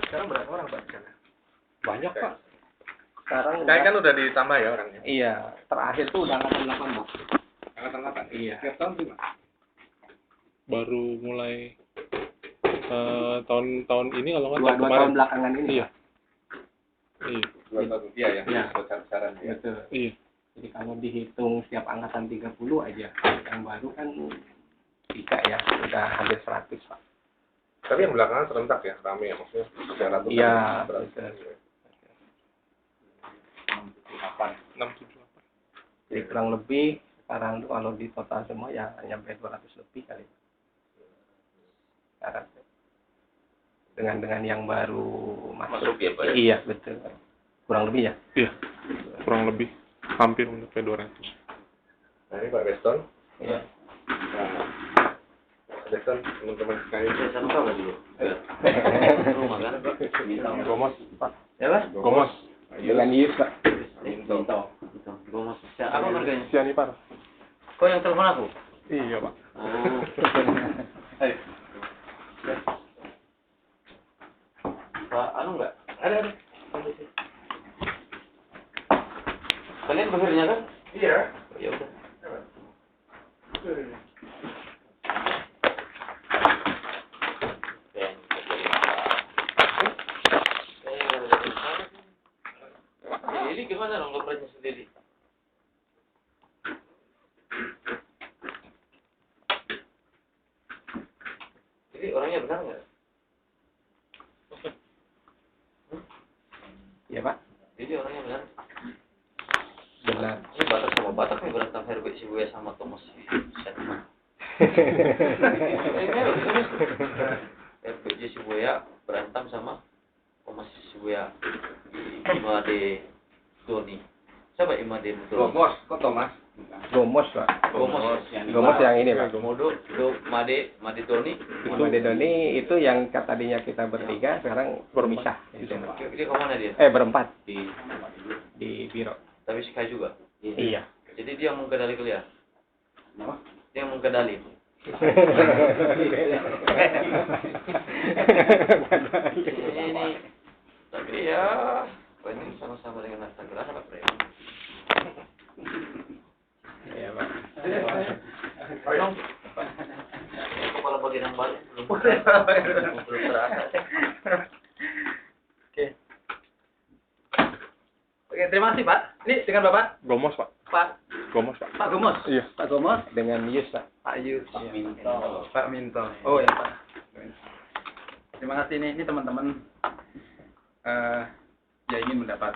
Sekarang berapa orang Pak di sana? Banyak Pak. Sekarang kan udah ditambah ya orangnya. Iya, terakhir tuh udah angkatan 8 Pak. Angkatan 8. Iya. Tiap tahun sih Pak. Baru mulai tahun ini kalau nggak Dua kemarin. tahun belakangan ini. Iya. Iya. 2 tahun dia yang Iya. besar-besaran ya. Betul. Iya. Jadi kalau dihitung setiap angkatan 30 aja, yang baru kan 3 ya, udah hampir 100 Pak. Tapi yang belakangan serentak ya, rame ya maksudnya. 300. Iya, betul. 678. Jadi kurang lebih sekarang tuh kalau di total semua ya nyampe 200 lebih kali. Sekarang dengan yang baru masuk ya Pak ya? Iya, betul. Kurang lebih ya. Iya. Kurang lebih hampir sampai 200. Nah ini Pak Beston. Iya. Nah, Beston teman-teman sekalian itu Sama tahu nggak dulu? Rumah kan? Gomos, Pak. Ya, Mas? Gomos. Dengan Yus, Pak. Minto. Gue mau apa harganya? Sianipar. Kok yang telepon aku? Iya, Pak. Oh. Ayo. Pak, anu nggak? Ada. Kalian bekerja kan? Iya. Ya udah. Jadi gimana dong ngobrolnya sendiri? Jadi orangnya benar nggak? Iya, Pak. Jadi orangnya benar. Benar. Ini Batak sama Batak nih berantem Herbert Shibuya sama Thomas Shetman. Herbert Shibuya berantem sama Thomas Shibuya di Imade Doni. Siapa Imade Doni? Gomos, kok Thomas? Gomos, Pak. Gomos. Gomos yang ini, Pak. Made Doni. Made Doni itu yang tadinya kita bertiga, sekarang berpisah. Gitu. Dia kemana dia? Berempat Di di biro. tapi Sky juga. Iya. Jadi dia yang mengkendali kalian. Kenapa? Dia yang mengkendali. Ini tapi ya ini sama-sama dengan Instagram apa Bro? Iya, Pak. Dong. Kepala bagian yang baru belum terasa. Oke, terima kasih Pak. Ini dengan Bapak? Gomos, Pak. Pak Gomos, Pak. Pak Gomos. Iya. Pak Gomos. Dengan Yus, Pak. Pak Yus. Minto. Pak Minto. Oh ya Pak. Terima kasih ini teman-teman yang ingin mendapat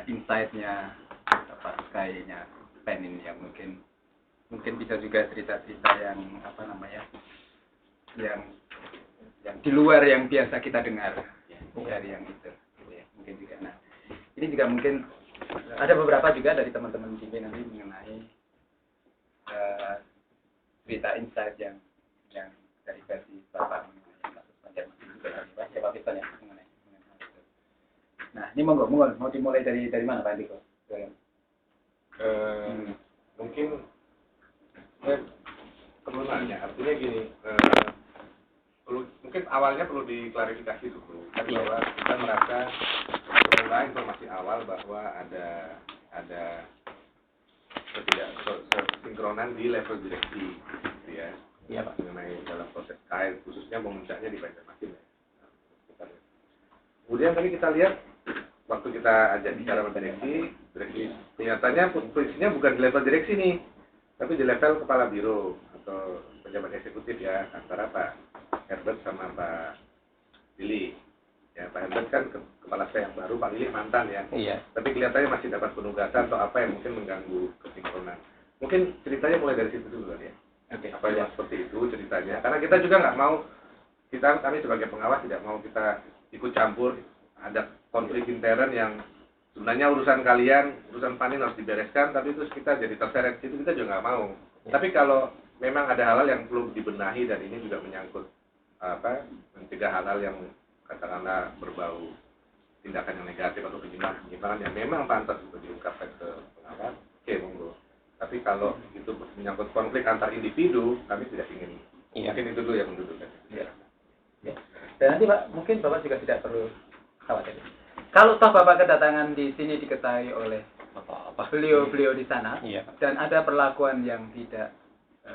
insight-nya, dapat kayaknya penin yang mungkin bisa juga cerita-cerita yang yang di luar yang biasa kita dengar dari yang itu. Gitu ya. Mungkin juga. Nah, ini juga mungkin ada beberapa juga dari teman-teman TV nanti mengenai cerita insight yang dari versi Bapak mengenai kasus Banjarmasin juga ya Pak Piston ya mengenai hal itu. Nah, ini monggo mau dimulai dari mana Pak Andiko? Mungkin perlu nanya, artinya gini, mungkin awalnya perlu diklarifikasi dulu, kan bahwa kita merasa semula informasi awal bahwa ada ketidaksinkronan di level direksi, gitu ya. Iya, Pak. Mengenai dalam proses KAIR, khususnya memuncaknya di Banjarmasin. Kemudian tadi kita lihat waktu kita ajak bicara sama direksi kelihatannya posisinya bukan di level direksi nih, tapi di level kepala biro atau pejabat eksekutif ya, antara Pak Herbert sama Pak Lili. Ya, Pak Herbert kan kepala staf yang baru, Pak Lili mantan ya. Iya. Tapi kelihatannya masih dapat penugasan atau apa yang mungkin mengganggu kesinkronan. Mungkin ceritanya mulai dari situ dulu kan ya. Oke. Apa yang seperti itu ceritanya? Karena kita juga nggak mau, kami sebagai pengawas tidak mau kita ikut campur ada konflik intern yang sebenarnya urusan kalian, urusan panin harus dibereskan, tapi terus kita jadi terseret situ, kita juga nggak mau. Ya. Tapi kalau memang ada hal-hal yang perlu dibenahi dan ini juga menyangkut mencegah hal-hal yang katakanlah berbau tindakan yang negatif atau penyimpangan yang memang pantas untuk diungkapkan ke pengawas, oke monggo. Tapi kalau itu menyangkut konflik antar individu, kami tidak ingin. Iya. Mungkin itu dulu yang mendudukkan. Iya. Ya. Dan nanti Pak, mungkin Bapak juga tidak perlu khawatir. Kalau toh Bapak kedatangan di sini diketahui oleh Apa-apa. beliau-beliau di sana, Iya. dan ada perlakuan yang tidak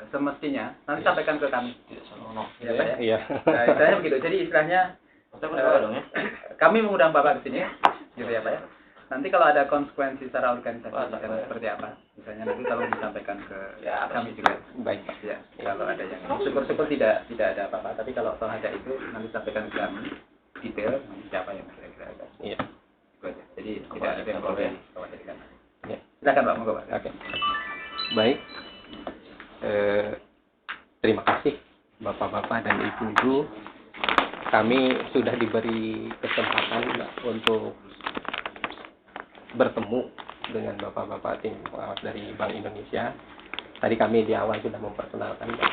semestinya, nanti Yes. sampaikan ke kami. Tidak senonoh. Ya, Pak, ya? Iya. Nah, istilahnya begitu. Jadi istilahnya Kita berdoa dong ya. kami mengundang Bapak ke sini, gitu ya Pak ya. Nanti kalau ada konsekuensi secara organisasi Pak, akan Pak. seperti apa, misalnya nanti tolong disampaikan ke Ya, kami juga. Baik, Pak. Ya, kalau ada yang syukur-syukur tidak ada apa-apa, tapi kalau toh ada itu nanti sampaikan ke kami detail siapa yang kira-kira ada. Iya. Itu aja. Jadi Apa tidak ada aja, yang Pak, perlu ya? dikhawatirkan. Ya. Silakan Pak, monggo Pak. Oke. Baik. Terima kasih Bapak-bapak dan Ibu-ibu. Kami sudah diberi kesempatan Mbak, untuk bertemu dengan Bapak-bapak tim pengawas dari Bank Indonesia. Tadi kami di awal sudah memperkenalkan Pak.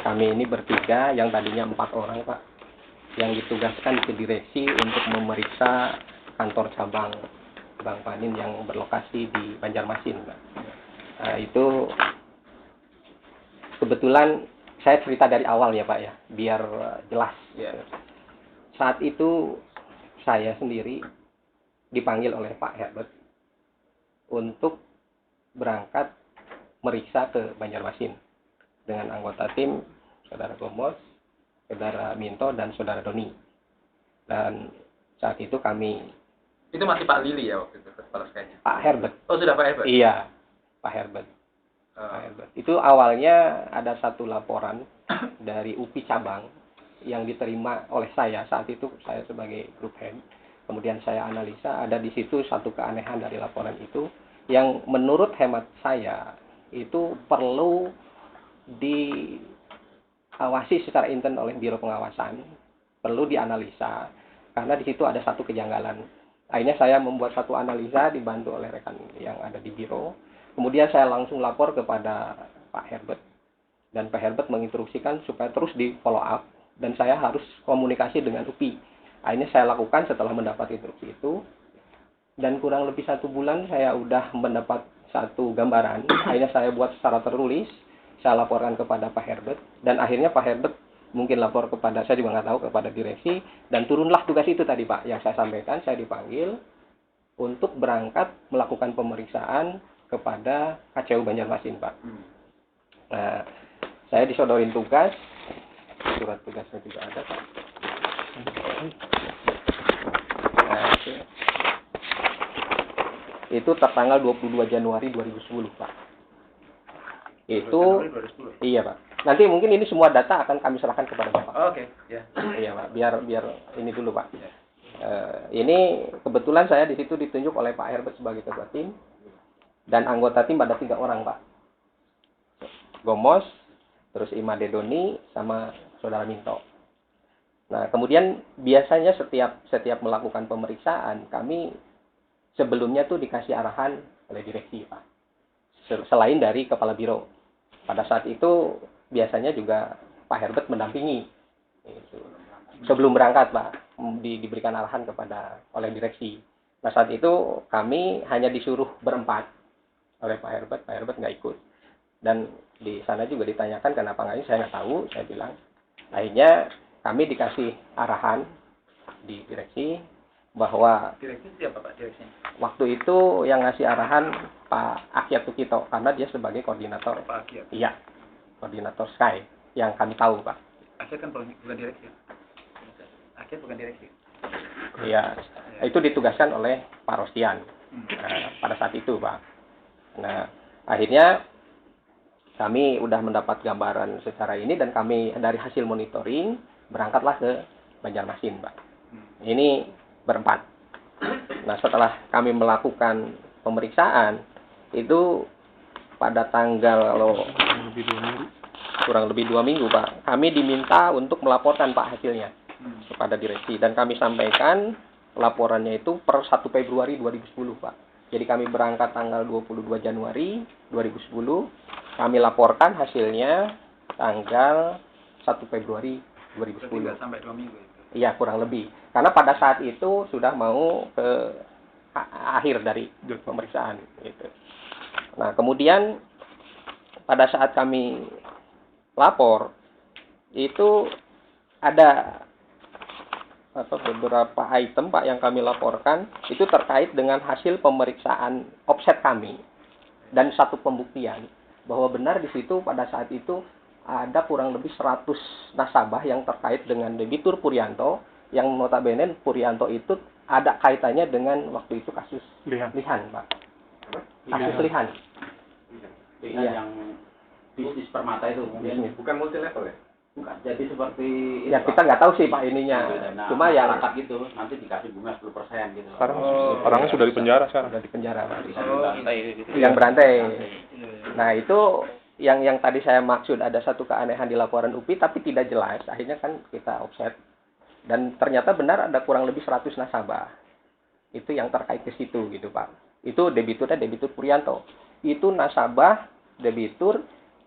Kami ini bertiga, yang tadinya 4 orang Pak, yang ditugaskan ke direksi untuk memeriksa kantor cabang Bank Panin yang berlokasi di Banjarmasin Pak. Nah, itu kebetulan saya cerita dari awal ya Pak ya, biar jelas. Ya. Saat itu saya sendiri dipanggil oleh Pak Herbert untuk berangkat meriksa ke Banjarmasin dengan anggota tim Saudara Gomos, Saudara Minto, dan Saudara Doni. Dan saat itu kami Itu masih Pak Lili ya waktu itu kepala sekanya. Pak Herbert. Oh sudah Pak Herbert. Iya, Pak Herbert. Pak Herbert. Itu awalnya ada satu laporan dari UPI cabang yang diterima oleh saya. Saat itu saya sebagai group head. Kemudian saya analisa, ada di situ satu keanehan dari laporan itu yang menurut hemat saya itu perlu diawasi secara intern oleh Biro Pengawasan, perlu dianalisa karena di situ ada satu kejanggalan. Akhirnya saya membuat satu analisa dibantu oleh rekan yang ada di biro. Kemudian saya langsung lapor kepada Pak Herbert. Dan Pak Herbert menginstruksikan supaya terus di follow up. Dan saya harus komunikasi dengan UPI. Akhirnya saya lakukan setelah mendapat instruksi itu. Dan kurang lebih 1 bulan saya udah mendapat satu gambaran. Akhirnya saya buat secara tertulis. Saya laporkan kepada Pak Herbert. Dan akhirnya Pak Herbert mungkin lapor kepada, saya juga nggak tahu, kepada direksi. Dan turunlah tugas itu tadi Pak. Yang saya sampaikan, saya dipanggil untuk berangkat melakukan pemeriksaan kepada KCU Banjarmasin Pak. Nah, saya disodorin tugas, surat tugasnya juga ada Pak. Nah, itu tertanggal 22 Januari 2010 Pak. Itu, iya Pak. Nanti mungkin ini semua data akan kami serahkan kepada Bapak. Oke, ya. Iya Pak, biar ini dulu Pak. Ini kebetulan saya di situ ditunjuk oleh Pak Herbert sebagai ketua tim. Dan anggota tim ada 3 orang Pak. Gomos, terus Imade Doni, sama Saudara Minto. Nah kemudian biasanya setiap melakukan pemeriksaan, kami sebelumnya tuh dikasih arahan oleh direksi Pak. Selain dari kepala biro. Pada saat itu biasanya juga Pak Herbert mendampingi. Sebelum berangkat Pak, diberikan arahan oleh direksi. Nah saat itu kami hanya disuruh berempat oleh Pak Herbert. Pak Herbert nggak ikut. Dan di sana juga ditanyakan kenapa nggak ini, saya nggak tahu. Saya bilang. Akhirnya kami dikasih arahan di direksi bahwa Direksi siapa Pak direksinya? waktu itu yang ngasih arahan Pak Akyat Tukito karena dia sebagai koordinator. Pak Akyat. Iya, koordinator Sky yang kami tahu Pak. Akyat kan bukan direksi. Akyat bukan direksi. Iya, itu ditugaskan oleh Pak Rostian pada saat itu Pak. Nah, akhirnya kami udah mendapat gambaran secara ini dan kami dari hasil monitoring berangkatlah ke Banjarmasin Pak. Ini berempat. Nah, setelah kami melakukan pemeriksaan itu pada tanggal kurang lebih 2 minggu Pak, kami diminta untuk melaporkan Pak hasilnya kepada direksi dan kami sampaikan laporannya itu per 1 Februari 2010 Pak. Jadi kami berangkat tanggal 22 Januari 2010, kami laporkan hasilnya tanggal 1 Februari 2010. Sampai 2 minggu itu. Iya, kurang lebih. Karena pada saat itu sudah mau ke akhir dari pemeriksaan gitu. Nah, kemudian pada saat kami lapor itu ada beberapa item Pak yang kami laporkan itu terkait dengan hasil pemeriksaan offset kami dan satu pembuktian bahwa benar di situ pada saat itu ada kurang lebih 100 nasabah yang terkait dengan debitur Puryanto yang notabene Puryanto itu ada kaitannya dengan waktu itu kasus Lihat. Lihan Pak. Kasus Lihan. Iya. Yang bisnis permata itu mungkin Bukan multi level ya? bukan jadi seperti Ya itu, kita Pak. nggak tahu sih Pak ininya. Nah, Cuma ya masyarakat gitu nanti dikasih bunga 10% gitu. Sekarang orangnya sudah di penjara sekarang. Udah di penjara Pak. Gitu. Yang berantai. Nah itu yang tadi saya maksud ada satu keanehan di laporan UPI tapi tidak jelas. Akhirnya kan kita offset dan ternyata benar ada kurang lebih 100 nasabah. Itu yang terkait ke situ gitu Pak. Itu debiturnya debitur Puryanto. Itu nasabah debitur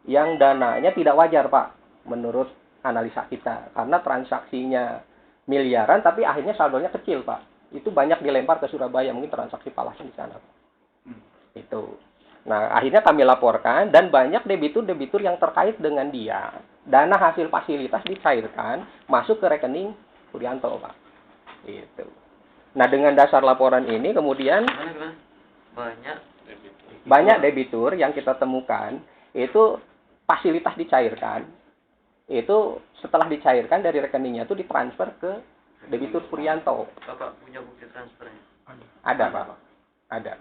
yang dananya tidak wajar Pak menurut analisa kita karena transaksinya miliaran tapi akhirnya saldonya kecil Pak. Itu banyak dilempar ke Surabaya mungkin transaksi falasnya di sana Pak. Itu. Nah, akhirnya kami laporkan dan banyak debitur-debitur yang terkait dengan dia. Dana hasil fasilitas dicairkan masuk ke rekening Puryanto, Pak. Itu. Nah, dengan dasar laporan ini kemudian banyak debitur yang kita temukan itu fasilitas dicairkan. Itu setelah dicairkan dari rekeningnya itu ditransfer ke debitur Puryanto. Bapak punya bukti transfernya? Ada, Pak. Ada.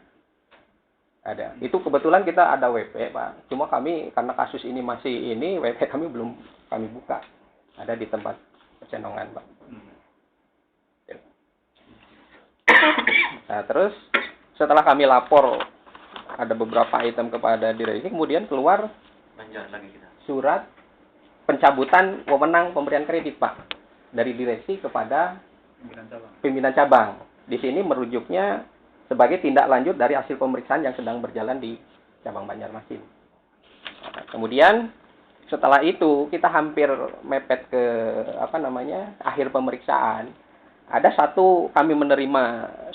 Itu kebetulan kita ada WP, Pak. Cuma kami karena kasus ini masih ini WP kami belum kami buka. Ada di tempat percenongan, Pak. Nah, terus setelah kami lapor ada beberapa item kepada direksi, kemudian keluar Lanjut lagi kita. surat pencabutan wewenang pemberian kredit, Pak, dari direksi kepada pimpinan cabang. Di sini merujuknya sebagai tindak lanjut dari hasil pemeriksaan yang sedang berjalan di cabang Banjarmasin. Nah, kemudian setelah itu kita hampir mepet ke akhir pemeriksaan. Ada satu kami menerima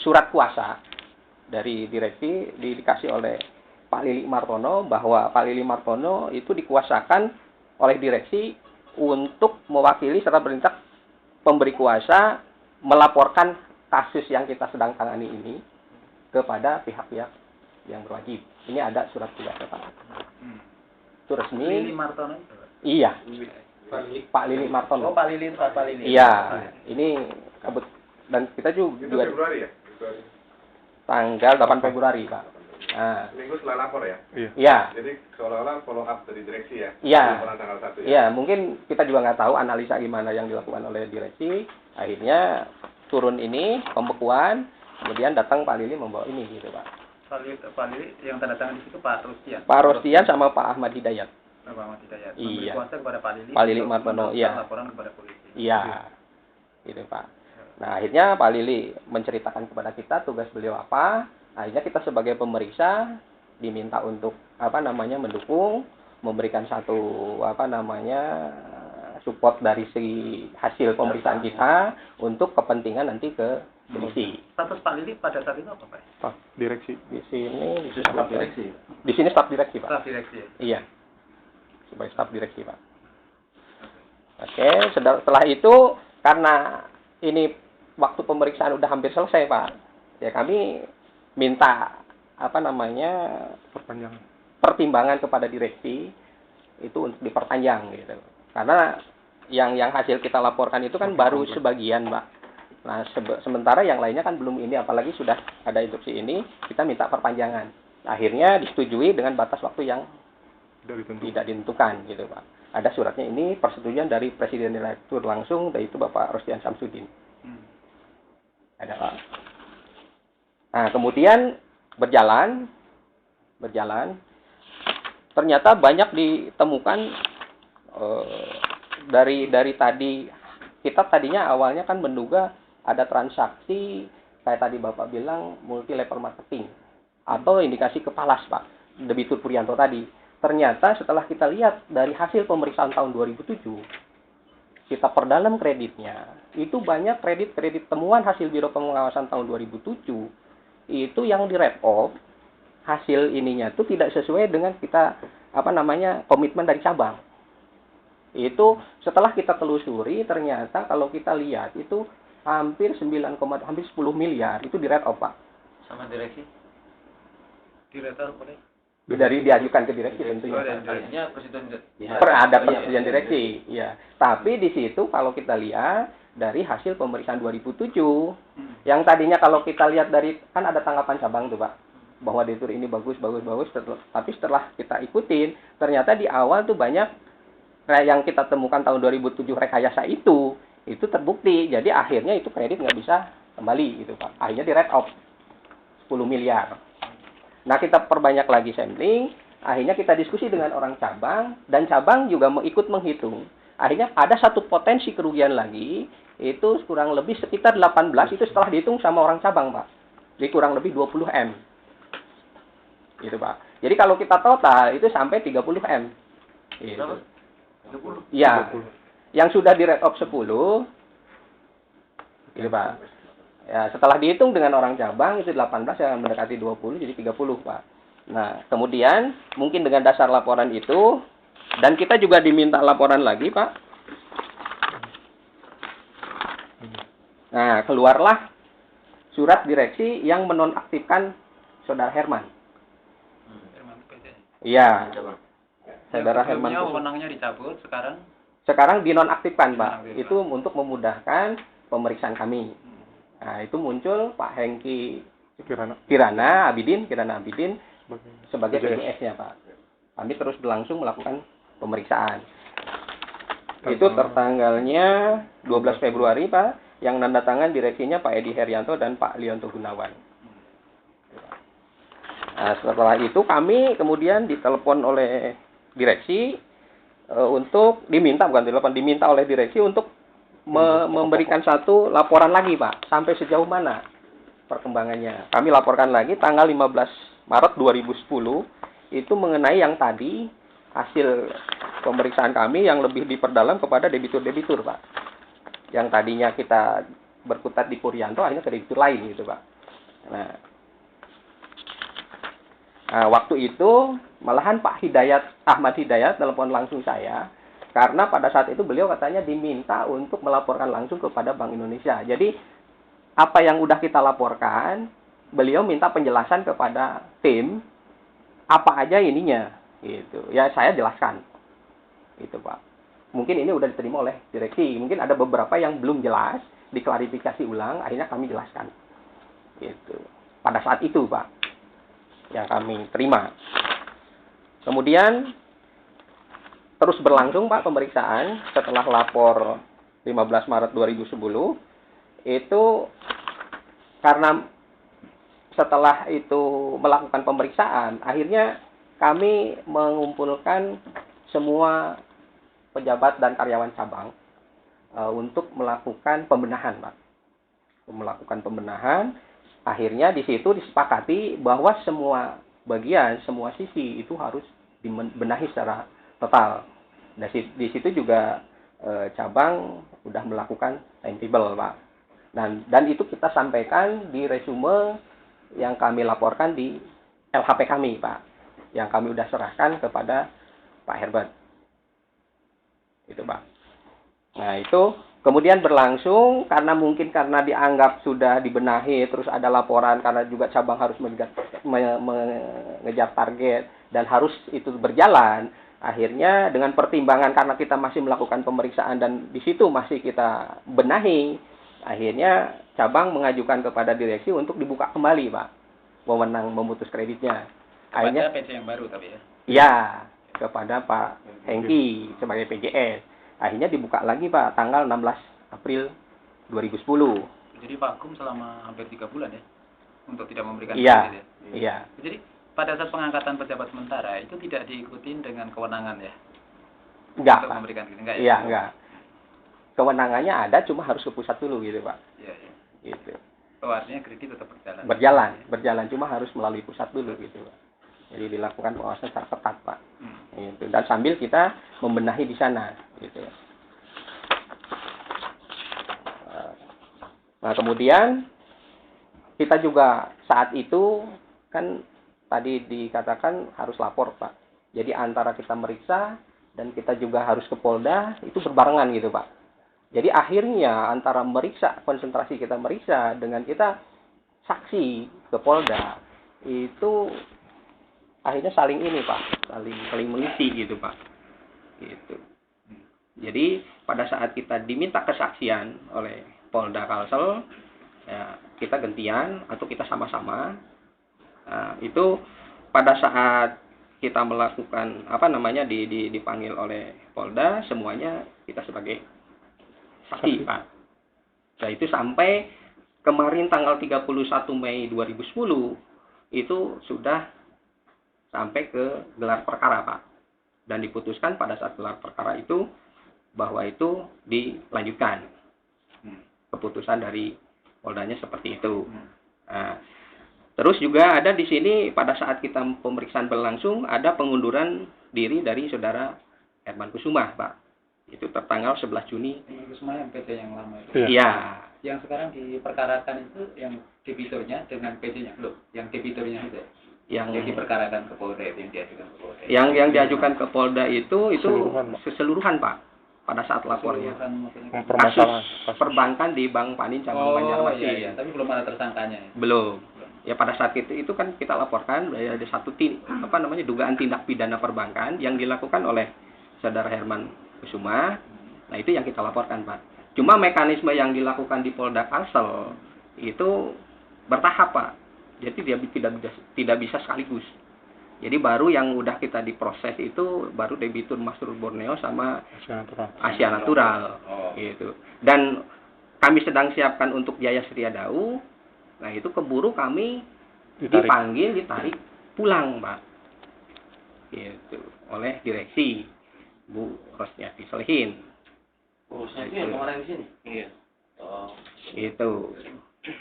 surat kuasa dari direksi dikasih oleh Pak Lili Martono bahwa Pak Lili Martono itu dikuasakan oleh direksi untuk mewakili serta perintah pemberi kuasa melaporkan kasus yang kita sedang tangani ini kepada pihak-pihak yang berwajib. Ini ada surat kuasa Pak. Itu resmi. Lili Martono itu. Iya. Pak Lili Martono. Oh, Pak Lili. Iya. Ini dan kita Itu juga Februari ya? tanggal 8 Februari, Pak. Nah, Minggu setelah lapor ya? iya. Jadi seolah-olah follow up dari direksi ya? Iya. Laporan tanggal 1 ya? Iya, mungkin kita juga nggak tahu analisa gimana yang dilakukan oleh direksi. Akhirnya turun ini pembekuan, kemudian datang Pak Lili membawa ini gitu, Pak. Pak Lili yang tanda tangan di situ Pak Rustian. Pak Rostian sama Pak Ahmad Hidayat. Pak Ahmad Hidayat. Iya. Memberi kuasa kepada Pak Lili. Pak Lili untuk Martono, melakukan iya. Laporan kepada polisi. Iya. Gitu, Pak. Nah, akhirnya Pak Lili menceritakan kepada kita tugas beliau apa. Akhirnya kita sebagai pemeriksa diminta untuk mendukung, memberikan satu support dari segi hasil pemeriksaan kita untuk kepentingan nanti ke polisi. Status Pak Lili pada saat itu apa, Pak? Pak, direksi. Di sini Staf direksi. Di sini staf direksi, Pak. Staf direksi. Iya. Sebagai staf direksi, Pak. Oke, setelah itu karena ini waktu pemeriksaan udah hampir selesai, Pak. Ya kami minta Perpanjangan. pertimbangan kepada direksi itu untuk diperpanjang gitu. Karena yang hasil kita laporkan itu kan baru sebagian, Pak. Nah, sementara yang lainnya kan belum ini, apalagi sudah ada instruksi ini, kita minta perpanjangan. Akhirnya disetujui dengan batas waktu yang tidak ditentukan gitu, Pak. Ada suratnya ini persetujuan dari Presiden Direktur langsung, yaitu Bapak Rostian Samsudin. Ada, Pak. Nah, kemudian berjalan, ternyata banyak ditemukan dari tadi kita tadinya awalnya kan menduga ada transaksi kayak tadi Bapak bilang multi level marketing atau indikasi kepalas, Pak, debitur Puryanto tadi. Ternyata setelah kita lihat dari hasil pemeriksaan tahun 2007, kita perdalam kreditnya, itu banyak kredit temuan hasil Biro Pengawasan tahun 2007 itu yang di wrap off hasil ininya itu tidak sesuai dengan kita komitmen dari cabang. Itu setelah kita telusuri ternyata kalau kita lihat itu hampir 10 miliar itu di write off, Pak. Sama direksi. Direktur boleh. Dari diajukan ke direksi tentunya. Artinya presiden Ada persetujuan direksi, ya. Tapi di situ kalau kita lihat dari hasil pemeriksaan 2007, yang tadinya kalau kita lihat dari kan ada tanggapan cabang tuh, Pak, bahwa direktur ini bagus, tapi setelah kita ikutin, ternyata di awal tuh banyak yang kita temukan tahun 2007 rekayasa itu terbukti. Jadi akhirnya itu kredit nggak bisa kembali gitu, Pak. Akhirnya di write off 10 miliar. Nah, kita perbanyak lagi sampling, akhirnya kita diskusi dengan orang cabang, dan cabang juga ikut menghitung. Akhirnya ada satu potensi kerugian lagi, itu kurang lebih sekitar 18, itu setelah dihitung sama orang cabang, Pak. Jadi kurang lebih 20 M. Gitu, Pak. Jadi kalau kita total, itu sampai 30 M. Gitu. 30. Iya. Yang sudah di write off 10, gitu, Pak. Ya, setelah dihitung dengan orang cabang itu 18 yang mendekati 20 jadi 30, Pak. Nah, kemudian mungkin dengan dasar laporan itu dan kita juga diminta laporan lagi, Pak. Nah, keluarlah surat direksi yang menonaktifkan Saudara Herman. Iya. Saudara Herman. Wewenangnya dicabut, sekarang dinonaktifkan, Pak. Itu untuk memudahkan pemeriksaan kami. Nah, itu muncul Pak Hengki Kirana Abidin sebagai PJS-nya, Pak. Kami terus berlangsung melakukan pemeriksaan. Itu tertanggalnya 12 Februari, Pak, yang nanda tangan direksinya Pak Edi Herianto dan Pak Lionto Gunawan. Nah, setelah itu kami kemudian ditelepon oleh direksi untuk diminta oleh direksi untuk memberikan satu laporan lagi, Pak, sampai sejauh mana perkembangannya. Kami laporkan lagi tanggal 15 Maret 2010 itu mengenai yang tadi hasil pemeriksaan kami yang lebih diperdalam kepada debitur-debitur, Pak. Yang tadinya kita berkutat di Puryanto akhirnya ke debitur lain gitu, Pak. Nah, waktu itu malahan Pak Ahmad Hidayat telepon langsung saya. Karena pada saat itu beliau katanya diminta untuk melaporkan langsung kepada Bank Indonesia. Jadi, apa yang udah kita laporkan, beliau minta penjelasan kepada tim, apa aja ininya. Gitu. Ya, saya jelaskan. Gitu, Pak. Mungkin ini udah diterima oleh direksi. Mungkin ada beberapa yang belum jelas, diklarifikasi ulang, akhirnya kami jelaskan. Gitu. Pada saat itu, Pak, yang kami terima. Kemudian, terus berlangsung, Pak, pemeriksaan setelah lapor 15 Maret 2010 itu karena setelah itu melakukan pemeriksaan akhirnya kami mengumpulkan semua pejabat dan karyawan cabang untuk melakukan pembenahan, Pak. Melakukan pembenahan, akhirnya di situ disepakati bahwa semua bagian, semua sisi itu harus dibenahi secara total. Nah, di situ juga cabang sudah melakukan timetable, Pak. Dan itu kita sampaikan di resume yang kami laporkan di LHP kami, Pak. Yang kami sudah serahkan kepada Pak Herbert. Itu, Pak. Nah, itu kemudian berlangsung karena dianggap sudah dibenahi, terus ada laporan karena juga cabang harus mengejar target dan harus itu berjalan. Akhirnya dengan pertimbangan karena kita masih melakukan pemeriksaan dan di situ masih kita benahi, akhirnya cabang mengajukan kepada direksi untuk dibuka kembali, Pak, wewenang memutus kreditnya. Akhirnya PC yang baru tapi ya. Iya, kepada Pak Hengki sebagai PJS. Akhirnya dibuka lagi, Pak, tanggal 16 April 2010. Jadi vakum selama hampir 3 bulan ya untuk tidak memberikan kredit ya. Iya. Jadi pada saat pengangkatan pejabat sementara itu tidak diikutin dengan kewenangan ya? Enggak, untuk Pak. Memberikan enggak ya? Iya, enggak. Kewenangannya ada, cuma harus ke pusat dulu gitu, Pak. Iya, iya. Gitu. Oh, artinya kredit tetap berjalan. Berjalan, cuma harus melalui pusat dulu gitu, Pak. Jadi dilakukan pengawasan secara ketat, Pak. Gitu. Dan sambil kita membenahi di sana, gitu. Nah, kemudian kita juga saat itu kan tadi dikatakan harus lapor, Pak. Jadi antara kita meriksa dan kita juga harus ke Polda itu berbarengan gitu, Pak. Jadi akhirnya antara konsentrasi kita meriksa dengan kita saksi ke Polda itu akhirnya saling ini Pak, saling mengisi gitu Pak. Gitu. Jadi pada saat kita diminta kesaksian oleh Polda Kalsel, ya, kita gantian atau kita sama-sama. Nah, itu pada saat kita melakukan dipanggil oleh Polda, semuanya kita sebagai saksi Pak. Nah itu sampai kemarin tanggal 31 Mei 2010 itu sudah sampai ke gelar perkara Pak. Dan diputuskan pada saat gelar perkara itu bahwa itu dilanjutkan. Keputusan dari Poldanya seperti itu. Nah, terus juga ada di sini pada saat kita pemeriksaan berlangsung ada pengunduran diri dari saudara Herman Kusuma Pak. Itu tertanggal 11 Juni. Kusuma yang PT yang lama itu. Iya. Yang sekarang diperkarakan itu yang debiturnya dengan PT-nya loh. Yang debiturnya itu. Yang diperkarakan ke Polda itu yang diajukan ke Polda. Yang diajukan ke Polda itu keseluruhan Pak. Pada saat lapornya. Kasus perbankan di Bank Panin Cabang Banjarmasin. Iya. Tapi belum ada tersangkanya. Ya? Belum. Ya pada saat itu kan kita laporkan ada satu dugaan tindak pidana perbankan yang dilakukan oleh saudara Herman Kusuma. Nah itu yang kita laporkan Pak. Cuma mekanisme yang dilakukan di Polda Kalsel itu bertahap Pak. Jadi dia tidak bisa sekaligus. Jadi baru yang udah kita diproses itu baru debitur Masrur Borneo sama Asia Natural. Gitu. Dan kami sedang siapkan untuk Jaya Sriadau. Nah itu keburu kami ditarik pulang Pak. Gitu. Oleh direksi Bu Rosniati Solehin. Urusnya itu yang kemarin di sini. Iya. Itu.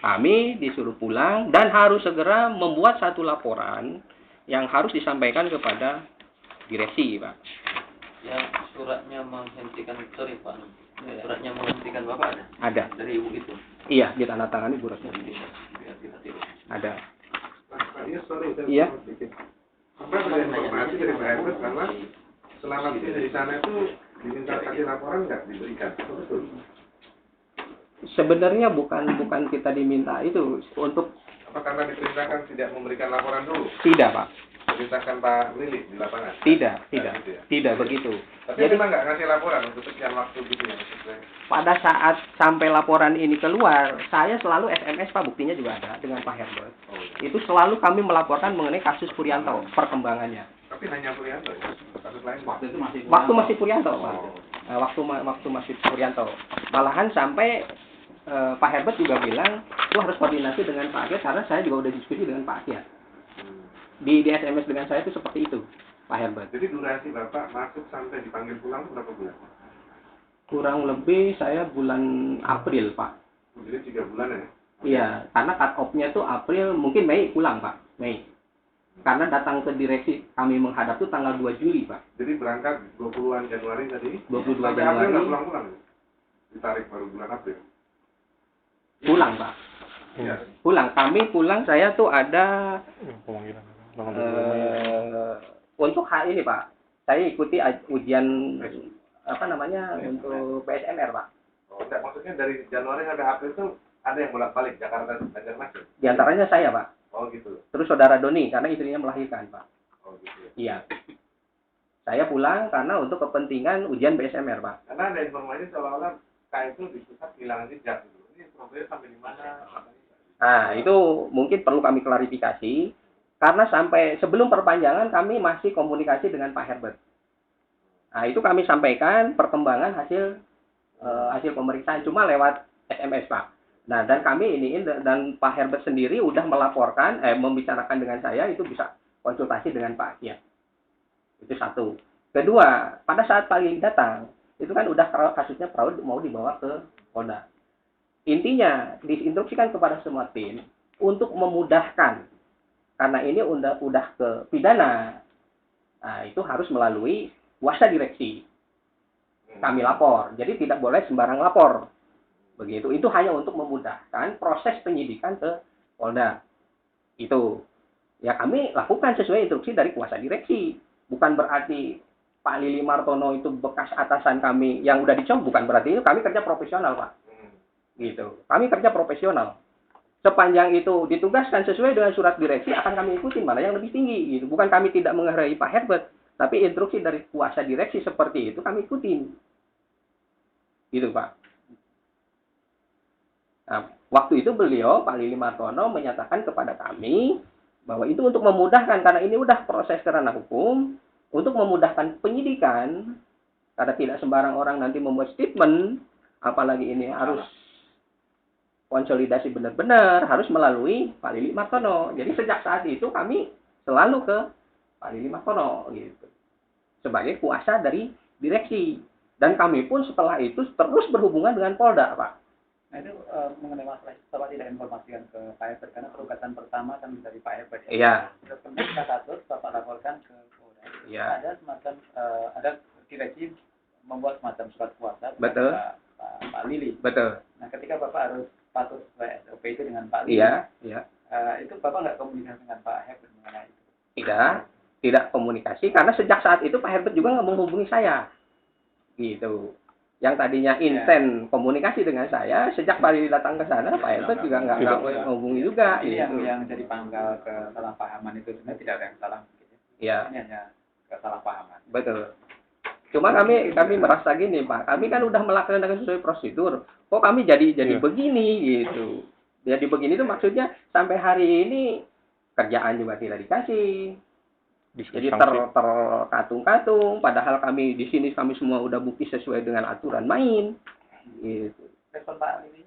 Kami disuruh pulang dan harus segera membuat satu laporan yang harus disampaikan kepada direksi, Pak. Yang suratnya menghentikan, sorry Pak. Suratnya menghentikan Bapak ada? Ada. Dari Ibu itu? Iya, ditandatangani Bu Rosniati. Ada. Iya. Apa ada informasi dari Pak Herbert bahwa selama ini dari sana itu diminta kasih laporan nggak diberikan? Betul. Sebenarnya bukan kita diminta itu untuk apa karena diperintahkan tidak memberikan laporan dulu? Tidak Pak. Diperintahkan Pak Lili di lapangan? Tidak begitu. Tapi jadi memang nggak ngasih laporan untuk sekian waktu gitu ya maksudnya? Pada saat sampai laporan ini keluar, saya selalu SMS Pak, buktinya juga ada dengan Pak Herbert. Itu selalu kami melaporkan mengenai kasus Purianto, perkembangannya. Tapi hanya Purianto ya? Kasus lain? Waktu masih Purianto Pak. Waktu masih Purianto. Malahan sampai Pak Herbert juga bilang, lu harus koordinasi dengan Pak Akyat karena saya juga udah diskusi dengan Pak Akyat. Di SMS dengan saya itu seperti itu, Pak Herbert. Jadi durasi Bapak masuk sampai dipanggil pulang itu berapa bulan? Kurang lebih saya bulan April, Pak. Jadi 3 bulan ya? Iya, karena cut off-nya itu April, mungkin Mei pulang, Pak. Mei. Karena datang ke direksi kami menghadap itu tanggal 2 Juli, Pak. Jadi berangkat 20-an Januari tadi? 22 sampai Januari. April nggak pulang-pulang? Ditarik baru bulan April? Pulang, Pak. Iya. Pulang. Kami pulang, saya tuh ada Pemanggilan. untuk hal ini Pak, saya ikuti ujian untuk PSMR Pak. Oh, enggak, maksudnya dari Januari sampai April itu ada yang bolak-balik Jakarta Banjarmasin? Di antaranya saya Pak. Oh gitu. Terus saudara Doni karena istrinya melahirkan Pak. Oh gitu. Iya. Saya pulang karena untuk kepentingan ujian PSMR Pak. Karena ada informasi seolah-olah K itu di pusat kehilangan jejak gitu. Ini problemnya sampai di mana? Nah itu mungkin perlu kami klarifikasi. Karena sampai sebelum perpanjangan kami masih komunikasi dengan Pak Herbert. Nah itu kami sampaikan perkembangan hasil pemeriksaan cuma lewat SMS Pak. Nah dan kami dan Pak Herbert sendiri udah melaporkan, membicarakan dengan saya itu bisa konsultasi dengan Pak Akyat. Itu satu. Kedua, pada saat pagi datang itu kan udah kasusnya mau dibawa ke Polda. Intinya diinstruksikan kepada semua tim untuk memudahkan. Karena ini udah ke pidana, nah, itu harus melalui kuasa direksi. Kami lapor, jadi tidak boleh sembarang lapor. Begitu, itu hanya untuk memudahkan proses penyidikan ke Polda. Itu, ya kami lakukan sesuai instruksi dari kuasa direksi. Bukan berarti Pak Lili Martono itu bekas atasan kami yang udah dicop, bukan berarti itu kami kerja profesional, Pak. Gitu. Kami kerja profesional. Sepanjang itu ditugaskan sesuai dengan surat direksi akan kami ikuti, mana yang lebih tinggi gitu. Bukan kami tidak menghargai Pak Herbert, tapi instruksi dari kuasa direksi seperti itu kami ikutin. Gitu, Pak. Nah, waktu itu beliau, Pak Lili Martono, menyatakan kepada kami bahwa itu untuk memudahkan, karena ini udah proses kerana hukum, untuk memudahkan penyidikan, karena tidak sembarang orang nanti membuat statement, apalagi ini harus konsolidasi benar-benar, harus melalui Pak Lili Martono. Jadi sejak saat itu kami selalu ke Pak Lili Martono gitu, sebagai kuasa dari direksi. Dan kami pun setelah itu terus berhubungan dengan Polda, Pak. Nah itu mengenai masalah itu, Bapak tidak informasikan ke Pak Herbert, karena perugatan pertama kan dari Pak Herbert. Ya? Iya. Terus kemudian kasus Bapak laporkan ke Polda. Iya. Ada semacam, ada direksi membuat semacam surat kuasa Betul. Pak Lili. Betul. Nah ketika Bapak harus patuh sesuai SOP itu dengan Pak Lili, Iya, iya. itu Bapak nggak komunikasi dengan Pak Herbert mengenai itu? Tidak komunikasi, karena sejak saat itu Pak Herbert juga nggak menghubungi saya. Gitu. Yang tadinya intent komunikasi dengan saya, sejak Pak Lili datang ke sana, Pak Herbert juga nggak menghubungi juga. Ini Gitu. yang jadi pangkal kesalahpahaman itu sebenarnya tidak ada yang salah. Gitu. Iya. Ini hanya kesalahpahaman. Betul. Cuma kami merasa gini, Pak. Kami kan udah melaksanakan sesuai prosedur. Kok kami jadi begini gitu. Jadi begini itu maksudnya sampai hari ini kerjaan juga tidak dikasih. Jadi terkatung-katung. Padahal kami di sini kami semua udah bukti sesuai dengan aturan main. Gitu. Respon Pak Lili?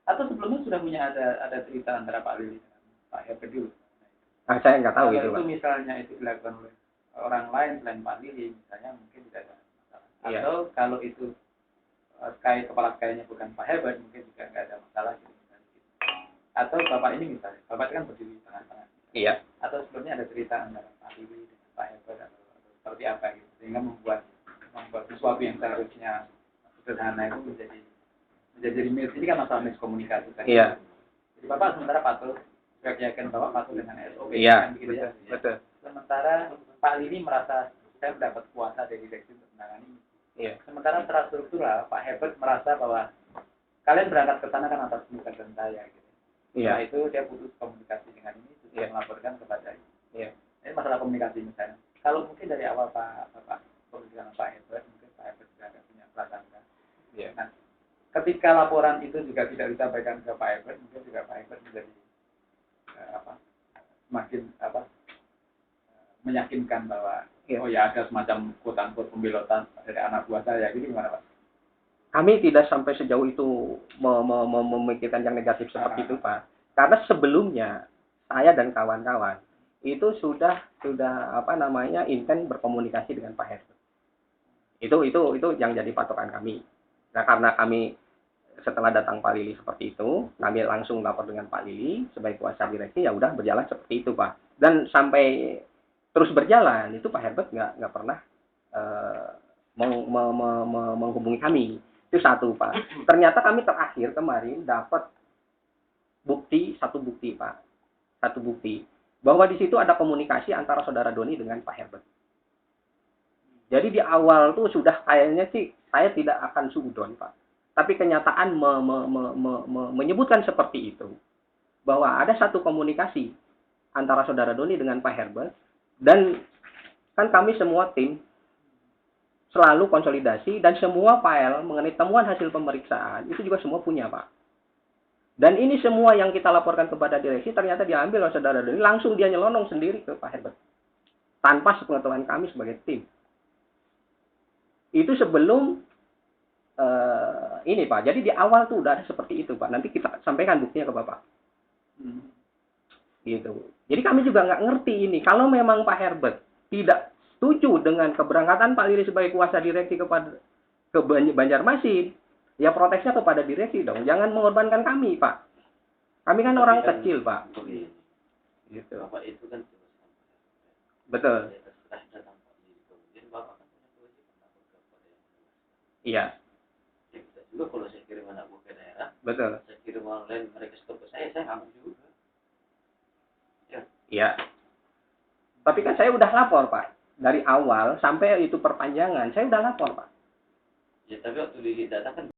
Atau sebelumnya sudah punya ada cerita antara Pak Lili dengan Pak Herbert dulu? Nah, saya nggak tahu Kalau itu, itu Pak. misalnya itu dilakukan oleh orang lain selain Pak Lili, misalnya mungkin tidak ada masalah. Iya. Atau kalau itu kepala sekainya bukan Pak Herbert, mungkin juga nggak ada masalah. Gitu. Atau Bapak ini misalnya, Bapak kan berdiri di tengah-tengah. Iya. Atau sebelumnya ada cerita antara Pak Lili dengan Pak Herbert atau seperti apa gitu, sehingga membuat sesuatu yang seharusnya sederhana itu menjadi miss. Ini kan masalah miskomunikasi kan. Iya. Jadi Bapak sementara patuh, yakin Bapak patuh dengan SOP. Iya. Kan, begitu ya. Betul. Sementara Pak Lili merasa saya mendapat kuasa dari direksi untuk menangani. Iya. Sementara secara struktural Pak Herbert merasa bahwa kalian berangkat ke sana kan atas penugasan saya gitu. Setelah Iya. itu dia putus komunikasi dengan ini, terus Iya. melaporkan kepada ini. Iya. Ini masalah komunikasi misalnya. Kalau mungkin dari awal Bapak komunikasi dengan Pak Herbert, mungkin Pak Herbert juga ada punya prasangka. Iya. Nah, ketika laporan itu juga tidak disampaikan ke Pak Herbert, mungkin juga Pak Herbert menjadi semakin meyakinkan bahwa Iya. oh ya ada semacam quote-unquote pembelotan dari anak buah saya, gitu gimana Pak? Kami tidak sampai sejauh itu memikirkan yang negatif seperti itu, Pak. Karena sebelumnya saya dan kawan-kawan itu sudah intent berkomunikasi dengan Pak Herbert. Itu yang jadi patokan kami. Nah, karena kami setelah datang Pak Lili seperti itu, kami langsung lapor dengan Pak Lili sebagai kuasa direksi, ya udah berjalan seperti itu, Pak. Dan sampai terus berjalan itu Pak Herbert nggak pernah menghubungi kami. Itu satu, Pak. Ternyata kami terakhir kemarin dapat satu bukti, Pak. Satu bukti bahwa di situ ada komunikasi antara saudara Doni dengan Pak Herbert. Jadi di awal tuh sudah kayaknya sih saya tidak akan sudon, Pak. Tapi kenyataan menyebutkan seperti itu. Bahwa ada satu komunikasi antara saudara Doni dengan Pak Herbert, dan kan kami semua tim selalu konsolidasi, dan semua file mengenai temuan hasil pemeriksaan itu juga semua punya, Pak. Dan ini semua yang kita laporkan kepada direksi ternyata diambil oleh saudara Doni, langsung dia nyelonong sendiri ke Pak Herbert tanpa sepengetahuan kami sebagai tim. Itu sebelum ini, Pak. Jadi di awal tuh udah ada seperti itu, Pak. Nanti kita sampaikan buktinya ke Bapak. Gitu. Jadi kami juga nggak ngerti ini. Kalau memang Pak Herbert tidak setuju dengan keberangkatan Pak Lili sebagai kuasa direksi ke Banjarmasin, ya protesnya kepada direksi dong. Jangan mengorbankan kami, Pak. Kami kan orang kecil, Pak. Gitu. Bapak itu kan Betul. datang Pak Lili, kemudian Bapak kan punya kewajiban lapor kepada yang menjelaskan. Iya. Ya bisa juga kalau saya kirim anak buah ke daerah, Betul. saya kirim orang lain, mereka stop ke saya ngomong juga. Iya. Tapi kan saya udah lapor, Pak. dari awal sampai itu perpanjangan, saya udah lapor Pak. Ya tapi waktu didatangkan